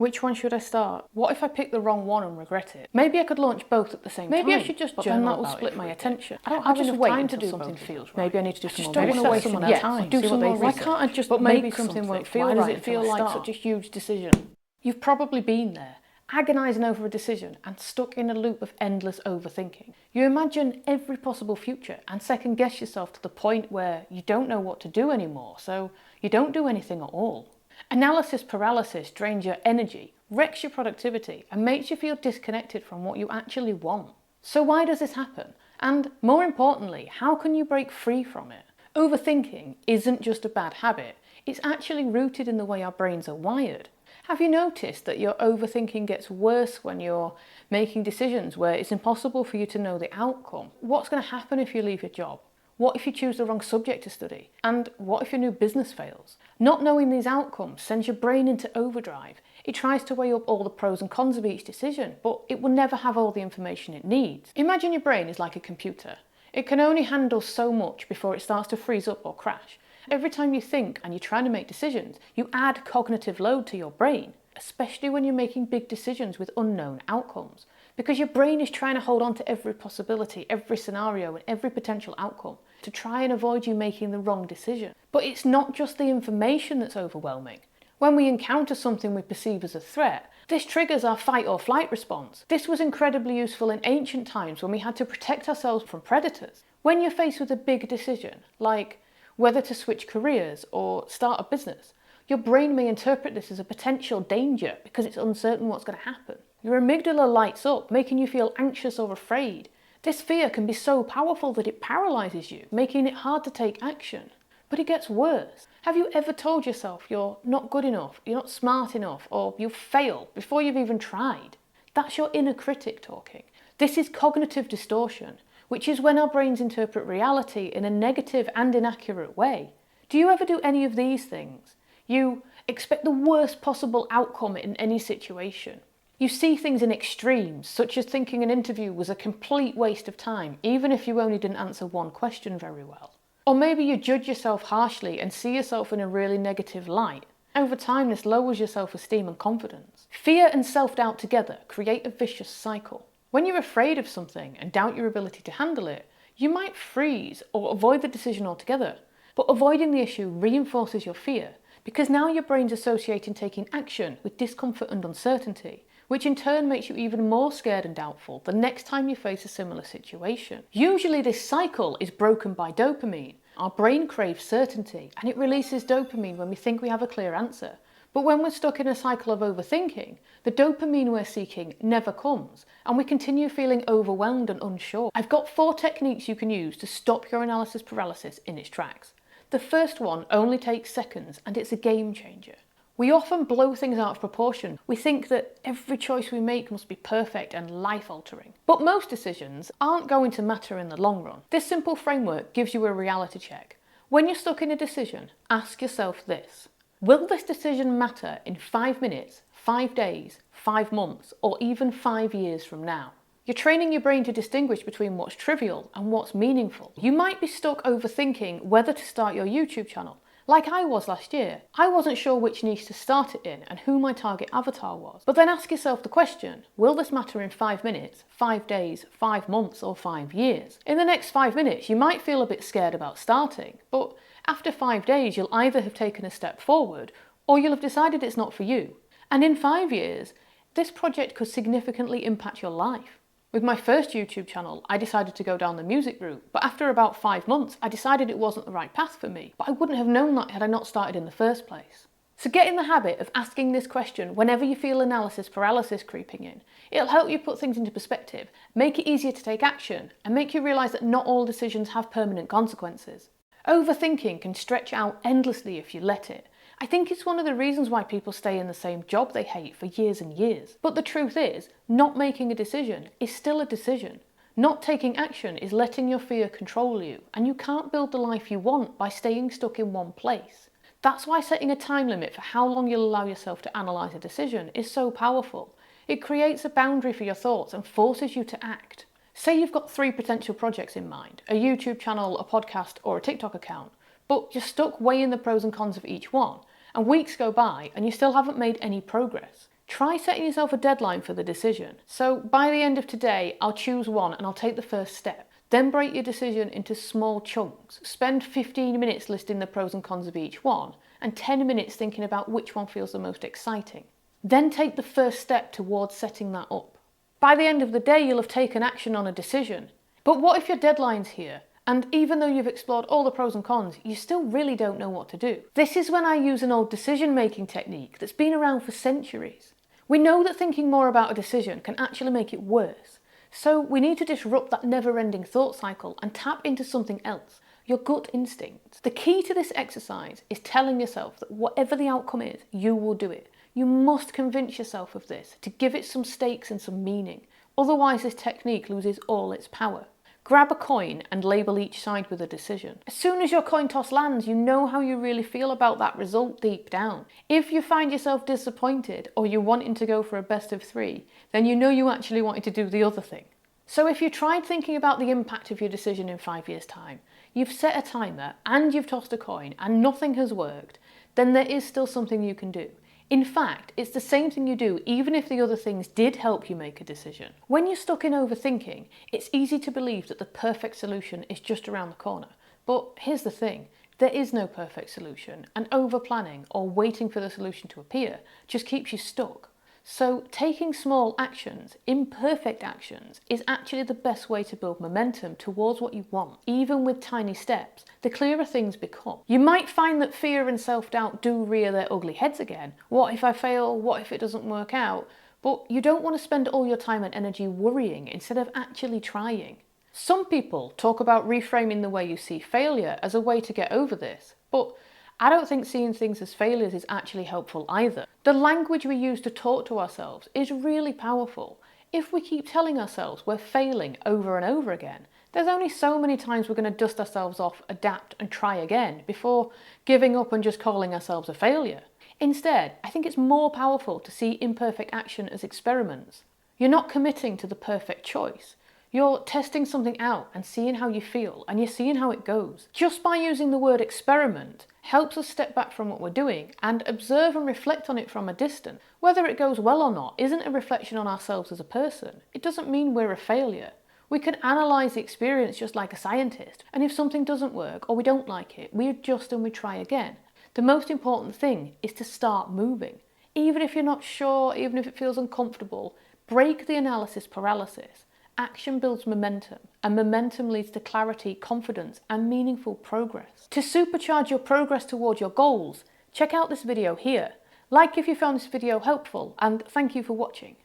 Which one should I start? What if I pick the wrong one and regret it? Maybe I could launch both at the same time. Maybe I should just journal, then that will split my attention. I don't have enough time to do something feels right. Maybe I need to do some more research. Don't want to waste someone else's time. Do some more research. Why can't I just make something won't feel right? Why does it feel like such a huge decision? You've probably been there, agonising over a decision and stuck in a loop of endless overthinking. You imagine every possible future and second guess yourself to the point where you don't know what to do anymore, so you don't do anything at all. Analysis paralysis drains your energy, wrecks your productivity, and makes you feel disconnected from what you actually want. So why does this happen? And more importantly, how can you break free from it? Overthinking isn't just a bad habit, it's actually rooted in the way our brains are wired. Have you noticed that your overthinking gets worse when you're making decisions where it's impossible for you to know the outcome? What's going to happen if you leave your job? What if you choose the wrong subject to study? And what if your new business fails? Not knowing these outcomes sends your brain into overdrive. It tries to weigh up all the pros and cons of each decision, but it will never have all the information it needs. Imagine your brain is like a computer. It can only handle so much before it starts to freeze up or crash. Every time you think and you're trying to make decisions, you add cognitive load to your brain, especially when you're making big decisions with unknown outcomes, because your brain is trying to hold on to every possibility, every scenario and every potential outcome to try and avoid you making the wrong decision. But it's not just the information that's overwhelming. When we encounter something we perceive as a threat, this triggers our fight or flight response. This was incredibly useful in ancient times when we had to protect ourselves from predators. When you're faced with a big decision, like whether to switch careers or start a business, your brain may interpret this as a potential danger because it's uncertain what's going to happen. Your amygdala lights up, making you feel anxious or afraid. This fear can be so powerful that it paralyzes you, making it hard to take action. But it gets worse. Have you ever told yourself you're not good enough, you're not smart enough, or you'll fail before you've even tried? That's your inner critic talking. This is cognitive distortion, which is when our brains interpret reality in a negative and inaccurate way. Do you ever do any of these things? You expect the worst possible outcome in any situation. You see things in extremes, such as thinking an interview was a complete waste of time, even if you only didn't answer one question very well. Or maybe you judge yourself harshly and see yourself in a really negative light. Over time, this lowers your self-esteem and confidence. Fear and self-doubt together create a vicious cycle. When you're afraid of something and doubt your ability to handle it, you might freeze or avoid the decision altogether. But avoiding the issue reinforces your fear, because now your brain's associating taking action with discomfort and uncertainty, which in turn makes you even more scared and doubtful the next time you face a similar situation. Usually this cycle is broken by dopamine. Our brain craves certainty, and it releases dopamine when we think we have a clear answer. But when we're stuck in a cycle of overthinking, the dopamine we're seeking never comes, and we continue feeling overwhelmed and unsure. I've got 4 techniques you can use to stop your analysis paralysis in its tracks. The first one only takes seconds, and it's a game changer. We often blow things out of proportion. We think that every choice we make must be perfect and life-altering. But most decisions aren't going to matter in the long run. This simple framework gives you a reality check. When you're stuck in a decision, ask yourself this: will this decision matter in 5 minutes, 5 days, 5 months, or even 5 years from now? You're training your brain to distinguish between what's trivial and what's meaningful. You might be stuck overthinking whether to start your YouTube channel, like I was last year. I wasn't sure which niche to start it in and who my target avatar was. But then ask yourself the question, will this matter in 5 minutes, 5 days, 5 months, or 5 years? In the next 5 minutes, you might feel a bit scared about starting, but after 5 days, you'll either have taken a step forward or you'll have decided it's not for you. And in 5 years, this project could significantly impact your life. With my first YouTube channel, I decided to go down the music route, but after about 5 months, I decided it wasn't the right path for me. But I wouldn't have known that had I not started in the first place. So get in the habit of asking this question whenever you feel analysis paralysis creeping in. It'll help you put things into perspective, make it easier to take action, and make you realise that not all decisions have permanent consequences. Overthinking can stretch out endlessly if you let it. I think it's one of the reasons why people stay in the same job they hate for years and years. But the truth is, not making a decision is still a decision. Not taking action is letting your fear control you, and you can't build the life you want by staying stuck in one place. That's why setting a time limit for how long you'll allow yourself to analyse a decision is so powerful. It creates a boundary for your thoughts and forces you to act. Say you've got 3 potential projects in mind, a YouTube channel, a podcast, or a TikTok account, but you're stuck weighing the pros and cons of each one, and weeks go by and you still haven't made any progress. Try setting yourself a deadline for the decision. So by the end of today, I'll choose one and I'll take the first step. Then break your decision into small chunks. Spend 15 minutes listing the pros and cons of each one, and 10 minutes thinking about which one feels the most exciting. Then take the first step towards setting that up. By the end of the day, you'll have taken action on a decision. But what if your deadline's here, and even though you've explored all the pros and cons, you still really don't know what to do? This is when I use an old decision-making technique that's been around for centuries. We know that thinking more about a decision can actually make it worse. So we need to disrupt that never-ending thought cycle and tap into something else, your gut instincts. The key to this exercise is telling yourself that whatever the outcome is, you will do it. You must convince yourself of this to give it some stakes and some meaning. Otherwise, this technique loses all its power. Grab a coin and label each side with a decision. As soon as your coin toss lands, you know how you really feel about that result deep down. If you find yourself disappointed or you're wanting to go for a best of 3, then you know you actually wanted to do the other thing. So if you tried thinking about the impact of your decision in 5 years' time, you've set a timer and you've tossed a coin and nothing has worked, then there is still something you can do. In fact, it's the same thing you do even if the other things did help you make a decision. When you're stuck in overthinking, it's easy to believe that the perfect solution is just around the corner. But here's the thing, there is no perfect solution, and over-planning or waiting for the solution to appear just keeps you stuck. So taking small actions, imperfect actions, is actually the best way to build momentum towards what you want. Even with tiny steps, the clearer things become. You might find that fear and self-doubt do rear their ugly heads again. What if I fail? What if it doesn't work out? But you don't want to spend all your time and energy worrying instead of actually trying. Some people talk about reframing the way you see failure as a way to get over this, but I don't think seeing things as failures is actually helpful either. The language we use to talk to ourselves is really powerful. If we keep telling ourselves we're failing over and over again, there's only so many times we're going to dust ourselves off, adapt and try again before giving up and just calling ourselves a failure. Instead, I think it's more powerful to see imperfect action as experiments. You're not committing to the perfect choice. You're testing something out and seeing how you feel, and you're seeing how it goes. Just by using the word experiment helps us step back from what we're doing and observe and reflect on it from a distance. Whether it goes well or not isn't a reflection on ourselves as a person. It doesn't mean we're a failure. We can analyse the experience just like a scientist, and if something doesn't work or we don't like it, we adjust and we try again. The most important thing is to start moving. Even if you're not sure, even if it feels uncomfortable, break the analysis paralysis. Action builds momentum, and momentum leads to clarity, confidence, and meaningful progress. To supercharge your progress towards your goals, check out this video here. Like if you found this video helpful, and thank you for watching.